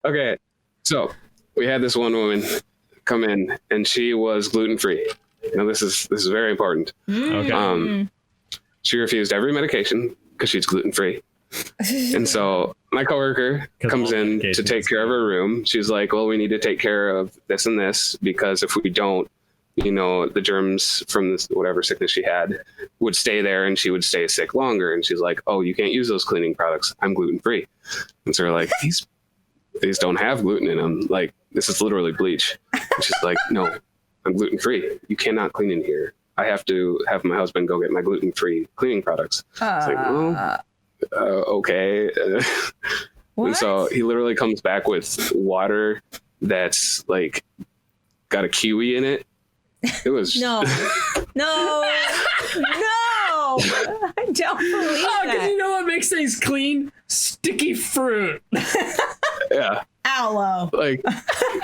Okay, so we had this one woman come in, and she was gluten-free. Now this is very important. Okay. She refused every medication because she's gluten-free. And so my coworker comes in to take care of her room. She's like, well, we need to take care of this and this because if we don't, the germs from this, whatever sickness she had would stay there and she would stay sick longer. And she's like, oh, you can't use those cleaning products. I'm gluten-free. And so we're like, these don't have gluten in them. Like, this is literally bleach. And she's like, no, I'm gluten-free. You cannot clean in here. I have to have my husband go get my gluten-free cleaning products. It's like, well, okay. And so he literally comes back with water that's like got a kiwi in it. It was no. I don't believe that. Because you know what makes things clean? Sticky fruit. Yeah. Aloe. Like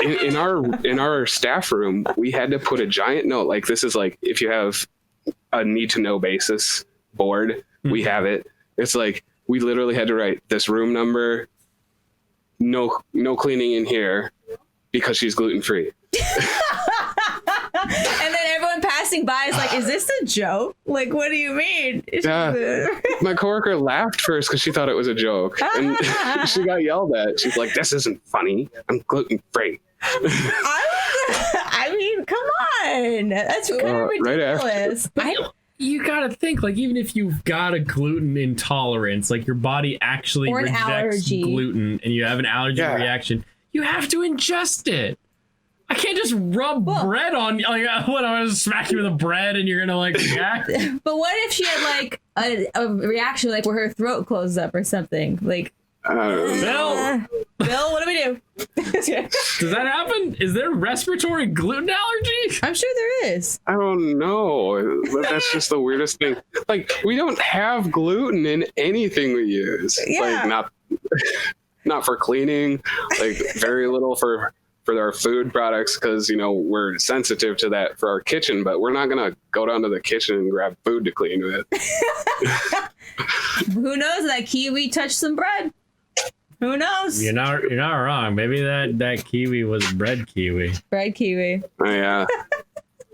in our staff room, we had to put a giant note. Like, this is like if you have a need to know basis board, we have it. It's like we literally had to write this room number, no cleaning in here because she's gluten free. And then everyone passing by is like, is this a joke? Like, what do you mean? Yeah. My coworker laughed first because she thought it was a joke. And she got yelled at. She's like, this isn't funny. I'm gluten free. I mean, come on. That's kind of ridiculous. You gotta think, like, even if you've got a gluten intolerance, like your body actually rejects gluten and you have an allergy reaction, you have to ingest it. I can't just rub bread on, like, what, I'm gonna smack you with a bread and you're gonna, like, react? But what if she had, like, a reaction, like, where her throat closed up or something? Like, Bill, what do we do? Does that happen? Is there respiratory gluten allergy? I'm sure there is. I don't know. That's just the weirdest thing. Like, we don't have gluten in anything we use. Yeah. Like, not for cleaning. Like, very little for our food products because, we're sensitive to that for our kitchen, but we're not going to go down to the kitchen and grab food to clean with. Who knows? That kiwi touched some bread. Who knows? You're not wrong. Maybe that kiwi was bread kiwi. Bread kiwi. Oh, yeah.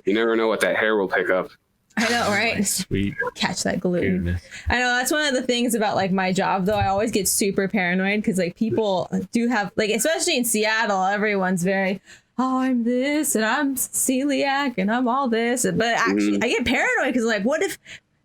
You never know what that hair will pick up. I know, right? My sweet. Catch that gluten. Goodness. I know that's one of the things about like my job though. I always get super paranoid because like people do have like, especially in Seattle, everyone's very, oh, I'm this and I'm celiac and I'm all this. But actually I get paranoid because like, what if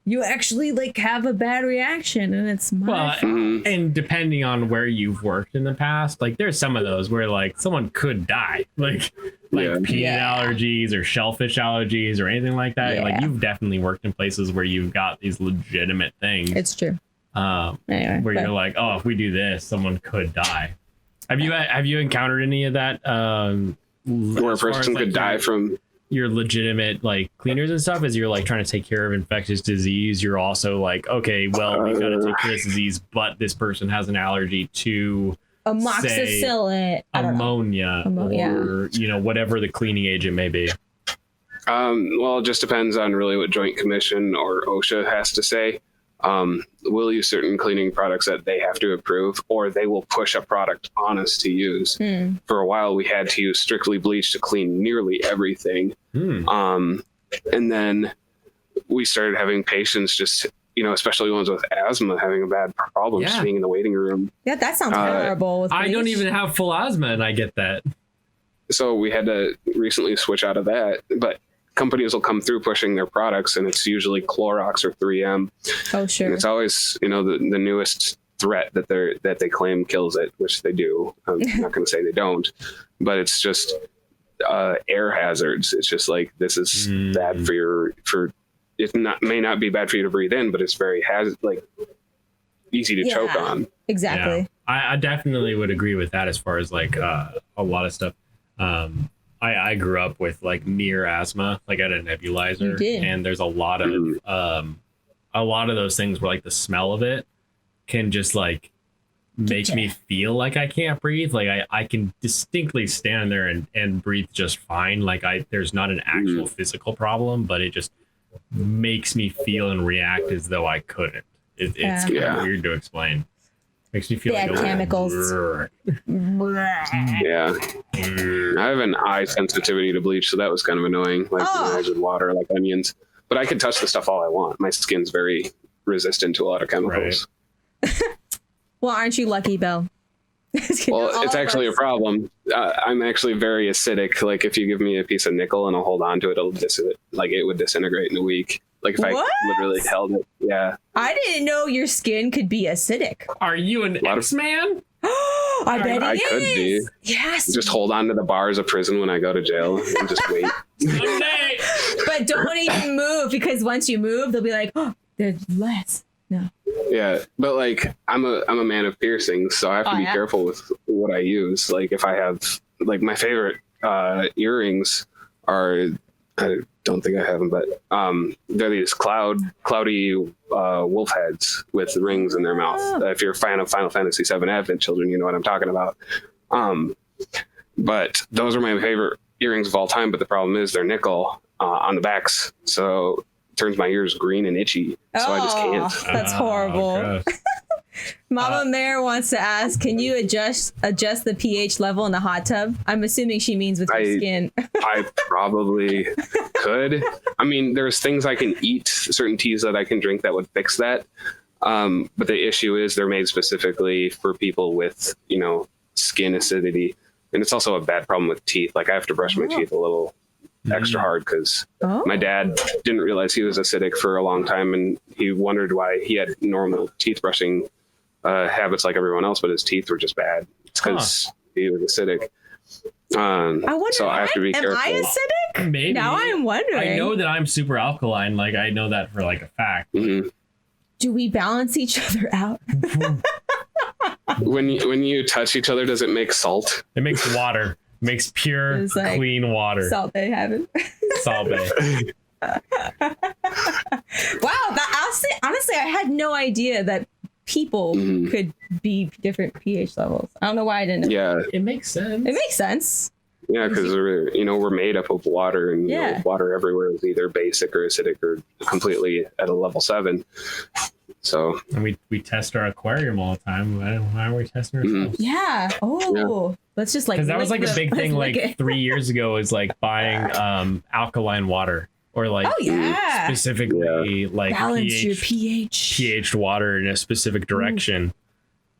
you actually like have a bad reaction and it's my fault? And depending on where you've worked in the past, like there's some of those where like someone could die, like peanut allergies or shellfish allergies or anything like that. Like you've definitely worked in places where you've got these legitimate things. It's true. Anyway, where you're like, oh, if we do this, someone could die. Have you encountered any of that? Where a person could die from your legitimate like cleaners and stuff, as you're like trying to take care of infectious disease, you're also like, okay, well, we gotta take care of this disease, but this person has an allergy to amoxicillin, ammonia, or whatever the cleaning agent may be. Well, it just depends on really what Joint Commission or OSHA has to say. We'll use certain cleaning products that they have to approve, or they will push a product on us to use. For a while, we had to use strictly bleach to clean nearly everything. And then we started having patients just, especially ones with asthma, having a bad problem just being in the waiting room. Yeah, that sounds terrible. With I don't even have full asthma, and I get that. So we had to recently switch out of that, but companies will come through pushing their products, and it's usually Clorox or 3M. Oh, sure. And it's always, the newest threat that they claim kills it, which they do. I'm not going to say they don't, but it's just air hazards. It's just like, this is bad may not be bad for you to breathe in, but it's very easy to choke on. Exactly. Yeah. I definitely would agree with that as far as like a lot of stuff. I grew up with like near asthma, like at a nebulizer, and there's a lot of those things where like the smell of it can just like make me feel like I can't breathe. Like I can distinctly stand there and breathe just fine. Like there's not an actual physical problem, but it just makes me feel and react as though I couldn't. It's kind of weird to explain. Makes me feel bad like chemicals. Yeah. I have an eye sensitivity to bleach, so that was kind of annoying. Like when I was in water, like onions. But I can touch the stuff all I want. My skin's very resistant to a lot of chemicals. Right. Well, aren't you lucky, Bill? Well, it's actually a problem. I'm actually very acidic. Like if you give me a piece of nickel and I'll hold on to it, it would disintegrate in a week. Like if I literally held it. Yeah. I didn't know your skin could be acidic. Are you an X-Man? I bet I could be. Yes. Just hold on to the bars of prison when I go to jail and just wait. Someday. But don't even move, because once you move, they'll be like, oh, there's less. No. Yeah, but like I'm a man of piercings, so I have to be careful with what I use. Like if I have like my favorite earrings are, I don't think I have them, but they're these cloudy wolf heads with rings in their mouth. If you're a fan of Final Fantasy VII Advent Children, you know what I'm talking about. But those are my favorite earrings of all time. But the problem is they're nickel on the backs, so turns my ears green and itchy, so I just can't. That's horrible. Mama Mare wants to ask, can you adjust the pH level in the hot tub? I'm assuming she means with your skin. I probably could. I mean, there's things I can eat, certain teas that I can drink that would fix that. But the issue is they're made specifically for people with, skin acidity. And it's also a bad problem with teeth. Like I have to brush my teeth a little extra hard because my dad didn't realize he was acidic for a long time, and he wondered why he had normal teeth brushing habits like everyone else, but his teeth were just bad. It's because he was acidic. So I have to be careful. Am I acidic? Maybe. Now I'm wondering. I know that I'm super alkaline. Like I know that for like a fact. Mm-hmm. Do we balance each other out? When you touch each other, does it make salt? It makes water. Makes pure, clean water. Salt Bay heaven. Salt Bay. Wow. Honestly, I had no idea that people could be different pH levels. I don't know why I didn't know. Yeah. It makes sense. It makes sense. Yeah, because we're made up of water, and water everywhere is either basic or acidic or completely at a level 7. So and we test our aquarium all the time. Why are we testing ourselves? Yeah. Let's just because that was like a big thing like 3 years ago is like buying alkaline water or like specifically like balance your pH water in a specific direction.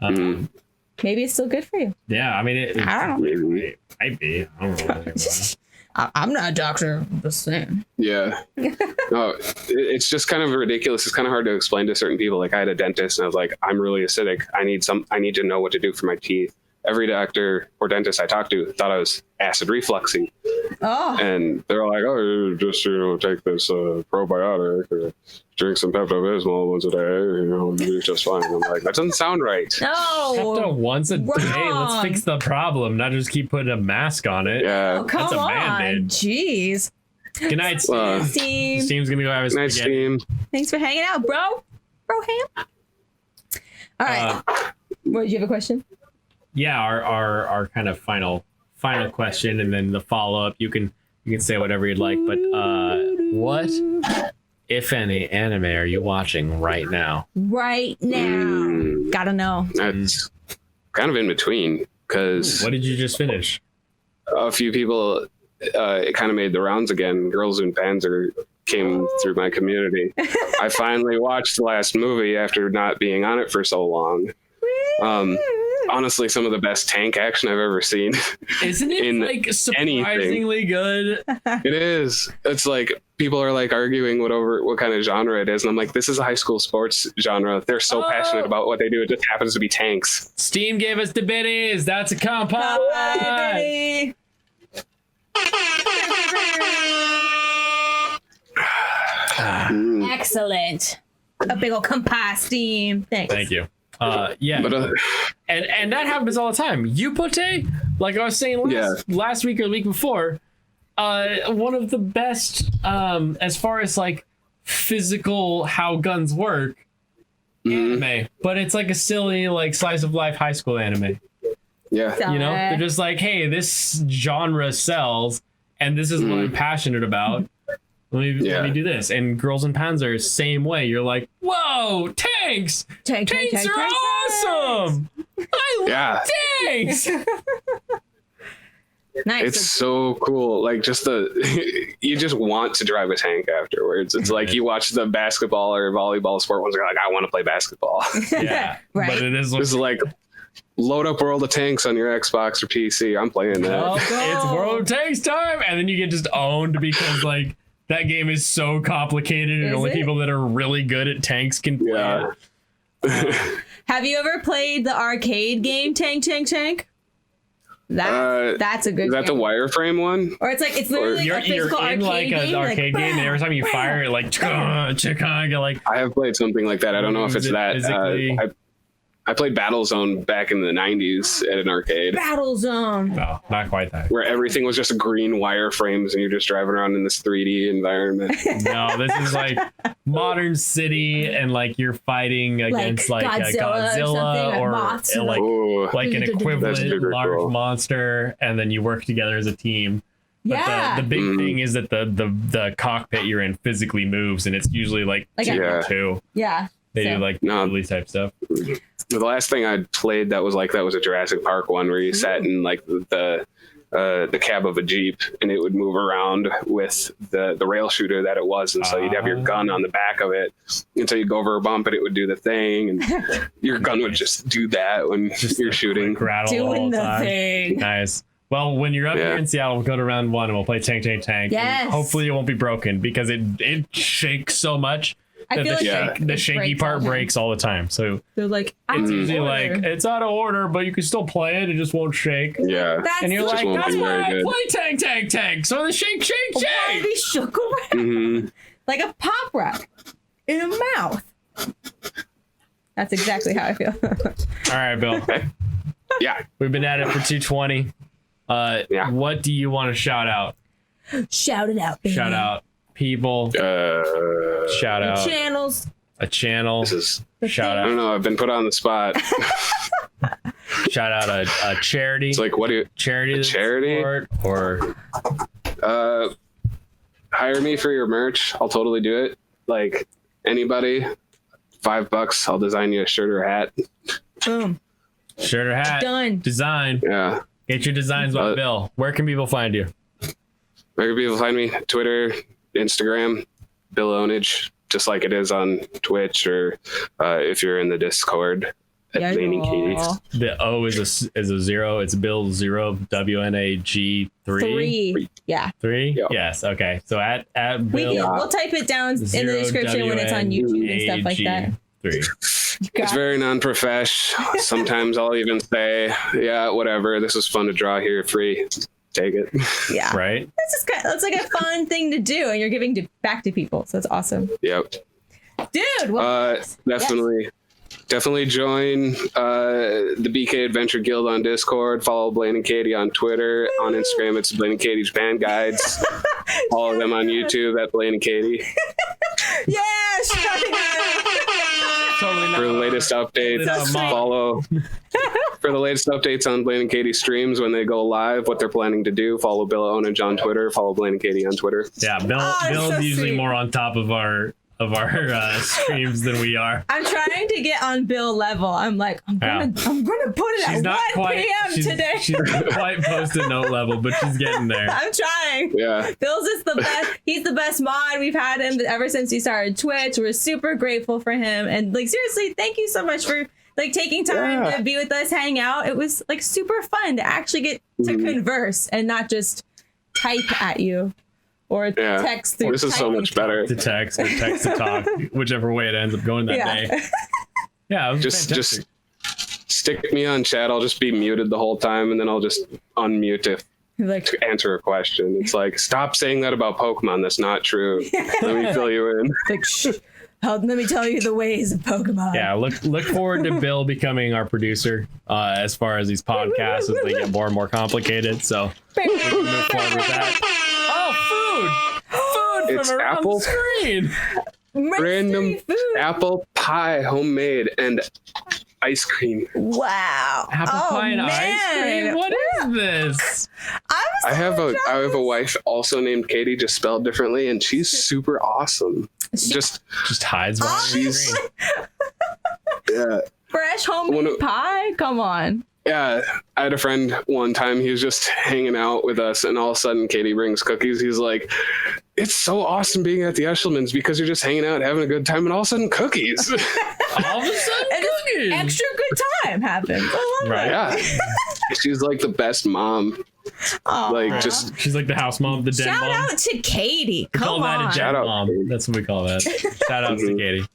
Maybe it's still good for you. Yeah, I mean, I don't know. It might be. I don't know. I'm not a doctor. I'm just saying. Yeah. No, it's just kind of ridiculous. It's kind of hard to explain to certain people. Like I had a dentist, and I was like, I'm really acidic. I need to know what to do for my teeth. Every doctor or dentist I talked to thought I was acid refluxy. Oh. And they're like, oh, just take this probiotic or drink some Pepto-Bismol once a day, you'll be just fine. I'm like, that doesn't sound right. No. Pepto once a day. Let's fix the problem, not just keep putting a mask on it. Yeah. Oh, come on. Jeez. Good night, Steve. Steam's gonna go have his night, Steam. Thanks for hanging out, bro. Ham. All right. What, did you have a question? Yeah, our kind of final question, and then the follow up. You can say whatever you'd like, but what, if any, anime are you watching right now? Right now, gotta know. It's kind of in between because what did you just finish? A few people, it kind of made the rounds again. Girls in Panzer came through my community. I finally watched the last movie after not being on it for so long. Honestly, some of the best tank action I've ever seen. Isn't it like surprisingly good? It is. It's like people are like arguing what kind of genre it is, and I'm like, this is a high school sports genre. They're so passionate about what they do. It just happens to be tanks. Steam gave us the biddies. That's a Kanpai. Excellent. A big old Kanpai, Steam. Thanks. Thank you. Yeah, but, and that happens all the time. You put like I was saying last week or the week before, one of the best as far as like physical how guns work anime, but it's like a silly like slice of life high school anime. Yeah, you know, they're just like, hey, this genre sells, and this is what I'm passionate about. Let me do this. And Girls and Panzer, same way. You're like, whoa, tanks! Tanks are awesome! I love tanks! Nice. It's so cool. Like just you just want to drive a tank afterwards. It's like you watch the basketball or volleyball sport ones. You're like, I want to play basketball. Yeah, right. But it is. This is like load up World of Tanks on your Xbox or PC. I'm playing that. It's World of Tanks time, and then you get just owned because like that game is so complicated, and only people that are really good at tanks can play it. Have you ever played the arcade game Tank? That's a good. Is that game. the wireframe one? Or it's literally like a physical you're in arcade like an arcade game, and every time you fire it, like you're like. I have played something like that. I don't know if it's that. I played Battlezone back in the 90s at an arcade. Battlezone. No, not quite that. Where everything was just green wireframes and you're just driving around in this 3D environment. No, this is like Modern City, and like you're fighting against like a Godzilla or like an equivalent large monster, and then you work together as a team. But the big thing is that the cockpit you're in physically moves, and it's usually like 2 or 2. Yeah. They do like release type stuff. The last thing I played that was a Jurassic Park one where you sat in like the cab of a Jeep and it would move around with the rail shooter that it was, and so you'd have your gun on the back of it until you go over a bump and it would do the thing, and your gun would just do that when you're shooting. Doing the thing. Nice. Well, when you're up here in Seattle, we'll go to round 1 and we'll play Tank. Yes. Hopefully it won't be broken because it shakes so much. I feel the shaky part breaks all the time. So they're like, it's usually like it's out of order, but you can still play it. It just won't shake. Yeah, and you're like, that's why I play Tank. So the shake. Why be shook around like a pop rock in a mouth? That's exactly how I feel. All right, Bill. Yeah, we've been at it for 220. What do you want to shout out? Shout it out, baby. Shout out. People, shout out channels, a channel. Shout out. I don't know. I've been put on the spot. Shout out a charity. It's like, what do you charity or hire me for your merch. I'll totally do it. Like anybody, $5. I'll design you a shirt or hat. Boom. Shirt or hat. Done. Design. Yeah. Get your designs by Bill. Where can people find you? Where can people find me? Twitter, Instagram, Bill Ownage, just like it is on Twitch, or if you're in the Discord at Blaine and Katey. The O is a 0. It's Bill 0 WNAG 3. Yeah. 3. Yep. Yes. Okay. So at Bill. We'll type it down in the description when it's on YouTube and stuff like that. 3. It's very non-profesh. Sometimes I'll even say, yeah, whatever. This was fun to draw here, free. Take it. Yeah. Right. That's like a fun thing to do, and you're giving back to people, so it's awesome. Yep. Dude. Definitely join the BK Adventure Guild on Discord. Follow Blaine and Katey on Twitter. On Instagram, it's Blaine and Katey Japan Guides. Follow them on YouTube at Blaine and Katey. For the latest updates, follow. For the latest updates on Blaine and Katey streams when they go live, what they're planning to do, follow Bill Ownage on Twitter. Follow Blaine and Katey on Twitter. Yeah, Bill's usually more on top of our streams than we are. I'm trying to get on Bill level. I'm like, I'm gonna put it at 1 p.m. today. She's not quite post-it note level, but she's getting there. I'm trying. Yeah. Bill's is the best. He's the best mod. We've had him ever since he started Twitch. We're super grateful for him. And like, seriously, thank you so much for like taking time to be with us, hang out. It was like super fun to actually get to converse and not just type at you. Or text through. This is so much better. To text or text to talk, whichever way it ends up going that day. Yeah, just stick me on chat. I'll just be muted the whole time, and then I'll just unmute to answer a question. It's like, stop saying that about Pokemon. That's not true. Let me fill you in. Like, shh. Let me tell you the ways of Pokemon. Yeah, look forward to Bill becoming our producer as far as these podcasts as they get more and more complicated. So we can move forward with that. Oh, food It's from around apple. the screen. Random apple pie, homemade, and ice cream. Wow. Apple pie and ice cream? What is this? I was I have a wife also named Katey, just spelled differently, and she's super awesome. Just hides behind the screen. Yeah. Fresh homemade pie? Come on. Yeah, I had a friend one time, he was just hanging out with us, and all of a sudden Katey brings cookies. He's like, it's so awesome being at the Eshelmans because you're just hanging out, having a good time, and all of a sudden cookies. All of a sudden cookies. Extra good time happens. I love Right. Yeah. She's like the best mom. Aww. Like, just she's like the house mom, the den mom. Shout out to Katey. We Come call that on. a den mom. That's what we call that. Shout out to Katey.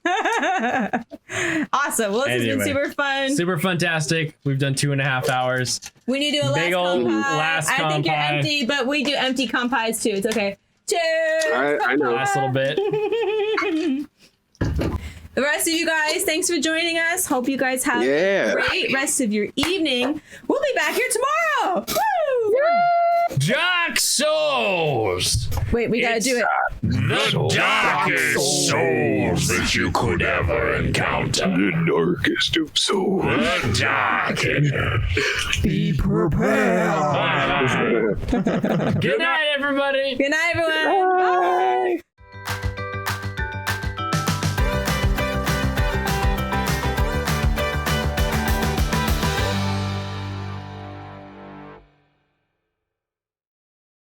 Awesome. Well, this has been super fun. Super fantastic. We've done 2.5 hours. We need to do a Big last old Kanpai. last I think you're Kanpai. empty, but we do empty Kanpais too. It's okay. Cheers. I know. Last little bit. The rest of you guys, thanks for joining us. Hope you guys have a great rest of your evening. We'll be back here tomorrow. Woo! Dark Souls. Wait, we gotta do it. The darkest souls that you could ever encounter. The darkest of souls. The darkest. Be prepared. Good night, everybody. Good night, everyone.